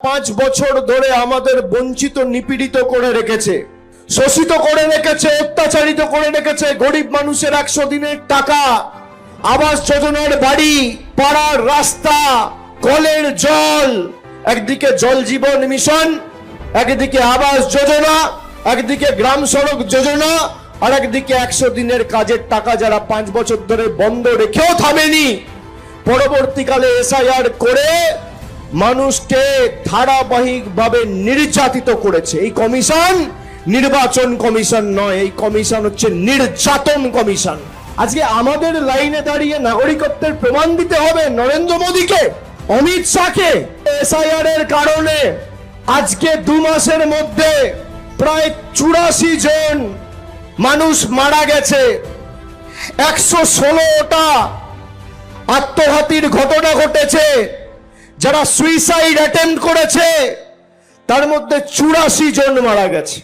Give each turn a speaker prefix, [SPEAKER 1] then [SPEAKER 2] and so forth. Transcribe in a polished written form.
[SPEAKER 1] 5 বছর ধরে আমাদের বঞ্চিত নিপীড়িত করে রেখেছে, শোষিত করে রেখেছে, অত্যাচারিত করে রেখেছে। গরিব মানুষের 100 দিনের টাকা, আবাস যোজনার বাড়ি, পাড়ার রাস্তা, কলের জল, একদিকে জল জীবন মিশন, একদিকে আবাস যোজনা, একদিকে গ্রাম সড়ক যোজনা, আর একদিকে 100 দিনের কাজের টাকা যারা 5 বছর ধরে বন্ধ রেখেও থামেনি, পরবর্তীকালে এসআইআর করে মানুষকে ধারাবাহিকভাবে নির্যাতিত করেছে। এই কমিশন নির্বাচন কমিশন নয়, এই কমিশন হচ্ছে নির্যাতন কমিশন। আজকে আমাদের লাইনে দাঁড়িয়ে নাগরিকত্বের প্রমাণ দিতে হবে নরেন্দ্র মোদীকে, অমিত শাহকে। এসআইআর এর কারণে আজকে 2 মাসের মধ্যে প্রায় 84 জন মানুষ মারা গেছে, 116টা আত্মঘাতীর ঘটনা ঘটেছে। যারা সুইসাইড অ্যাটেম্প্ট করেছে তার মধ্যে 84 জন মারা গেছে।